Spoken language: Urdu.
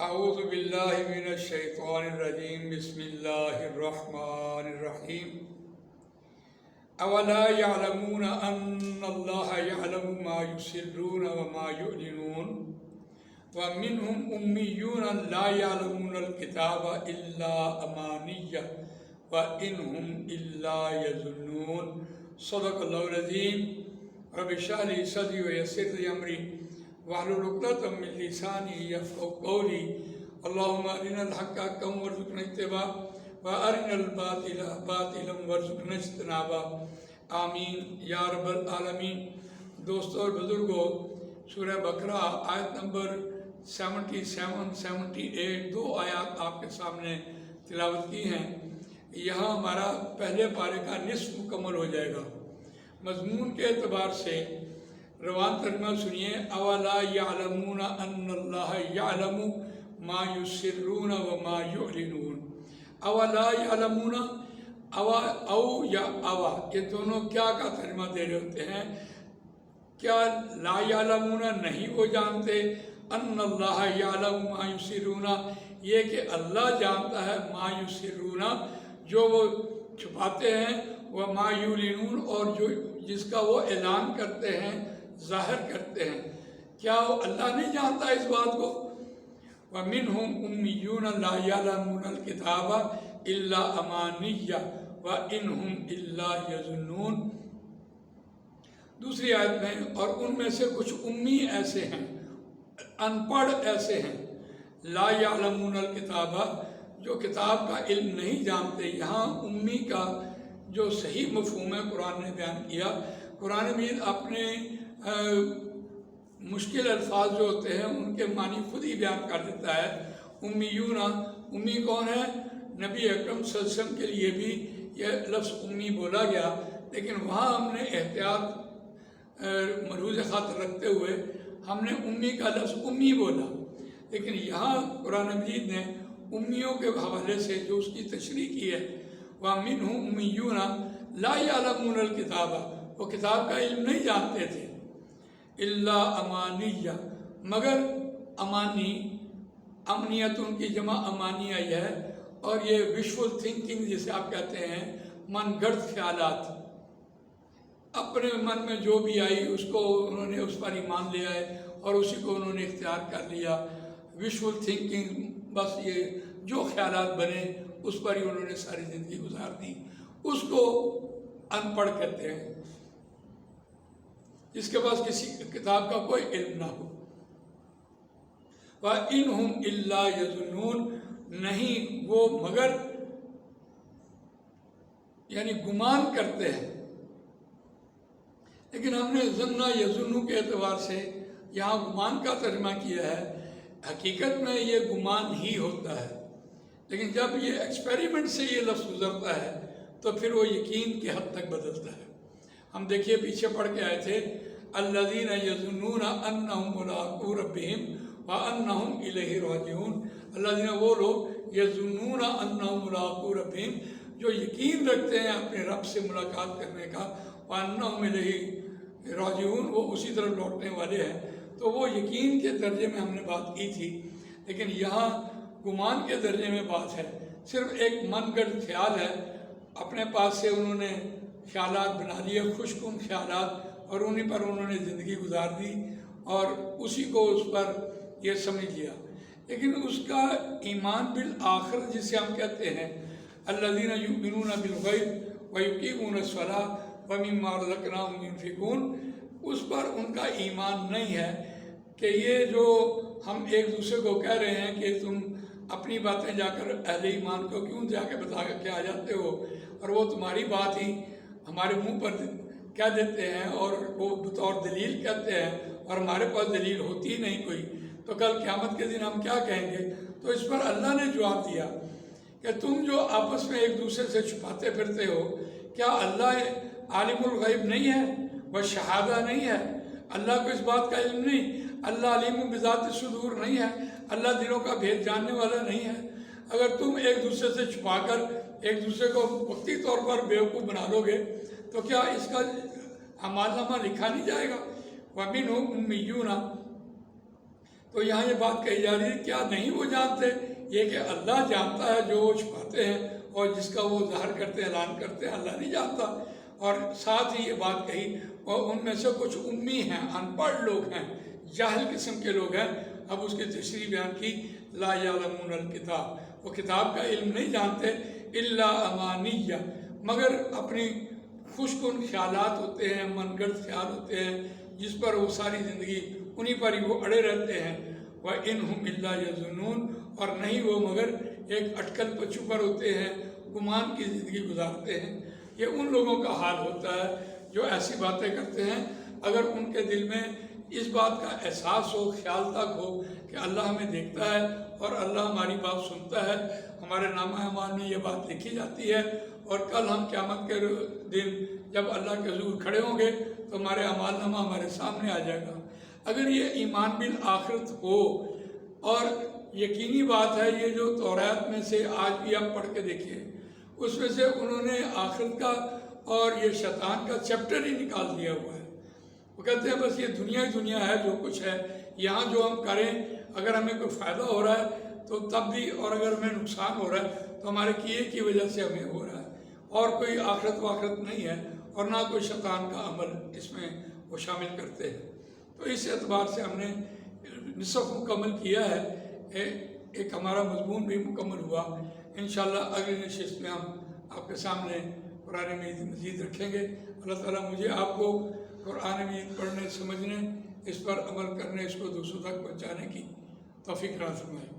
اعوذ باللہ من الشیطان الرجیم بسم اللہ الرحمن الرحیم اولا يعلمون ان اللہ يعلم ما يسرون وما يعلنون ومنهم امیون لا يعلمون الكتاب الا امانیہ وانهم الا يظنون صدق اللہ العظیم رب اشرح لي صدری ويسر لي امری واحلل عقدۃ من لسانی یفقهوا قولی اللهم ارنا الحق حقا وارزقنا اتباعه وارنا الباطل باطلا وارزقنا اجتنابه آمین یا رب العالمین۔ دوستو اور بزرگوں، سورہ بقرہ آیت نمبر 77-78 دو آیات آپ کے سامنے تلاوت کی ہیں۔ یہاں ہمارا پہلے پارے کا نصف مکمل ہو جائے گا۔ مضمون کے اعتبار سے روان ترجمہ سنیے۔ اولا یعلمون ان اللہ یعلم ما یسرون وما یعلنون۔ اولا یعلمون، او یا اوا، یہ دونوں کیا کا ترجمہ دے رہے ہوتے ہیں؟ کیا لا یعلمون نہیں وہ جانتے؟ ان اللہ یعلم ما یسرون، یہ کہ اللہ جانتا ہے ما یسرون، جو وہ چھپاتے ہیں، وما یعلنون، اور جو جس کا وہ اعلان کرتے ہیں، ظاہر کرتے ہیں۔ کیا وہ اللہ نہیں جانتا اس بات کو؟ وَمِنْهُمْ أُمِّيُّونَ لَا يَعْلَمُونَ الْكِتَابَ إِلَّا أَمَانِيَّ وَإِنْهُمْ إِلَّا يَظُنُّونَ۔ دوسری آیت میں، اور ان میں سے کچھ امی ایسے ہیں، ان پڑھ ایسے ہیں، لا يعلمون الکتاب، جو کتاب کا علم نہیں جانتے۔ یہاں امی کا جو صحیح مفہوم ہے قرآن نے بیان کیا۔ قرآن مجید اپنے مشکل الفاظ جو ہوتے ہیں ان کے معنی خود ہی بیان کر دیتا ہے۔ امیون، امی کون ہے؟ نبی اکرم صلی اللہ علیہ وسلم کے لیے بھی یہ لفظ امی بولا گیا، لیکن وہاں ہم نے احتیاط ملحوظ خاطر رکھتے ہوئے ہم نے امی کا لفظ امی بولا، لیکن یہاں قرآن مجید نے امیوں کے حوالے سے جو اس کی تشریح کی ہے، وَمِنْهُمْ أُمِّيُّونَ لَا يَعْلَمُونَ الْكِتَابَ، وہ کتاب کا علم نہیں جانتے تھے۔ الا امانیہ، مگر امانی، امنیت ان کی جمع امانیہ یہ ہے، اور یہ وشفل تھنکنگ جسے آپ کہتے ہیں، من گڑت خیالات، اپنے من میں جو بھی آئی اس کو انہوں نے اس پر ایمان لیا ہے اور اسی کو انہوں نے اختیار کر لیا۔ وشفل تھنکنگ، بس یہ جو خیالات بنے اس پر ہی انہوں نے ساری زندگی گزار دی، اس کو ان پڑھ کہتے ہیں، جس کے پاس کسی کتاب کا کوئی علم نہ ہو۔ وَإِنْهُمْ إِلَّا يَظُنُّونَ، نہیں وہ مگر یعنی گمان کرتے ہیں، لیکن ہم نے ظنّ یظنّ کے اعتبار سے یہاں گمان کا ترجمہ کیا ہے۔ حقیقت میں یہ گمان ہی ہوتا ہے، لیکن جب یہ ایکسپیریمنٹ سے یہ لفظ گزرتا ہے تو پھر وہ یقین کی حد تک بدلتا ہے۔ ہم دیکھیے پیچھے پڑھ کے آئے تھے، الذین یظنون انہم ملاقو ربہم وانہم الیہ راجعون۔ الذین، وہ لوگ، یظنون انہم ملاقو ربہم، جو یقین رکھتے ہیں اپنے رب سے ملاقات کرنے کا، وانہم الیہ راجعون، وہ اسی طرف لوٹنے والے ہیں۔ تو وہ یقین کے درجے میں ہم نے بات کی تھی، لیکن یہاں گمان کے درجے میں بات ہے۔ صرف ایک من گڑت خیال ہے، اپنے پاس سے انہوں نے خیالات بنا لیے، خوش کن خیالات، اور انہیں پر انہوں نے زندگی گزار دی اور اسی کو اس پر یہ سمجھ لیا۔ لیکن اس کا ایمان بالآخر جسے ہم کہتے ہیں، الذین یؤمنون بالغیب ویقیمون الصلاۃ ومما رزقناہم ینفقون، اس پر ان کا ایمان نہیں ہے کہ یہ جو ہم ایک دوسرے کو کہہ رہے ہیں کہ تم اپنی باتیں جا کر اہل ایمان کو کیوں جا کے بتا کے آ جاتے ہو، اور وہ تمہاری بات ہی ہمارے منہ پر کہہ دیتے ہیں اور وہ بطور دلیل کہتے ہیں، اور ہمارے پاس دلیل ہوتی ہی نہیں کوئی، تو کل قیامت کے دن ہم کیا کہیں گے؟ تو اس پر اللہ نے جواب دیا کہ تم جو آپس میں ایک دوسرے سے چھپاتے پھرتے ہو، کیا اللہ عالم الغیب نہیں ہے؟ وہ شہادہ نہیں ہے؟ اللہ کو اس بات کا علم نہیں؟ اللہ علیم بذات الصدور نہیں ہے؟ اللہ دلوں کا بھید جاننے والا نہیں ہے؟ اگر تم ایک دوسرے سے چھپا کر ایک دوسرے کو وقتی طور پر بیوقوف بنا لو گے تو کیا اس کا اعمال نامہ لکھا نہیں جائے گا؟ وَمِنْهُمْ أُمِّيُّونَ، تو یہاں یہ بات کہی جا رہی ہے کیا نہیں وہ جانتے؟ یہ کہ اللہ جانتا ہے جو وہ چھپاتے ہیں اور جس کا وہ ظاہر کرتے ہیں، اعلان کرتے ہیں، اللہ نہیں جانتا۔ اور ساتھ ہی یہ بات کہی اور ان میں سے کچھ امی ہیں، ان پڑھ لوگ ہیں، جاہل قسم کے لوگ ہیں۔ اب اس کی تشریح بیان کی، لا یعلمون الکتاب، وہ کتاب کا علم نہیں جانتے، الا امانیہ، مگر اپنی خوش کن خیالات ہوتے ہیں، من گڑت خیال ہوتے ہیں جس پر وہ ساری زندگی انہی پر ہی وہ اڑے رہتے ہیں۔ وَإِنْهُمْ إِلَّا يَظُنُّونَ، اور نہیں وہ مگر ایک اٹکل پچو پر ہوتے ہیں، گمان کی زندگی گزارتے ہیں۔ یہ ان لوگوں کا حال ہوتا ہے جو ایسی باتیں کرتے ہیں۔ اگر ان کے دل میں اس بات کا احساس ہو، خیال تک ہو کہ اللہ ہمیں دیکھتا ہے اور اللہ ہماری بات سنتا ہے، ہمارے نامہ اعمال میں یہ بات لکھی جاتی ہے، اور کل ہم قیامت کے دن جب اللہ کے حضور کھڑے ہوں گے تو ہمارے اعمال نامہ ہمارے سامنے آ جائے گا۔ اگر یہ ایمان بالآخرت ہو، اور یقینی بات ہے یہ جو توریت میں سے آج بھی آپ پڑھ کے دیکھیے، اس میں سے انہوں نے آخرت کا اور یہ شیطان کا چیپٹر ہی نکال دیا ہوا ہے۔ وہ کہتے ہیں بس یہ دنیا ہی دنیا ہے، جو کچھ ہے یہاں جو ہم کریں، اگر ہمیں کوئی فائدہ ہو رہا ہے تو تب بھی، اور اگر ہمیں نقصان ہو رہا ہے تو ہمارے کیے کی وجہ سے ہمیں ہو رہا ہے، اور کوئی آخرت واخرت نہیں ہے، اور نہ کوئی شیطان کا عمل اس میں وہ شامل کرتے ہیں۔ تو اس اعتبار سے ہم نے نصف مکمل کیا ہے، ایک ہمارا مضمون بھی مکمل ہوا۔ انشاءاللہ اگلی نشست میں ہم آپ کے سامنے قرآن مجید رکھیں گے۔ اللہ تعالیٰ مجھے آپ کو قرآن مجید پڑھنے، سمجھنے، اس پر عمل کرنے، اس کو دوسروں تک پہنچانے کی توفیق عطا فرمائے۔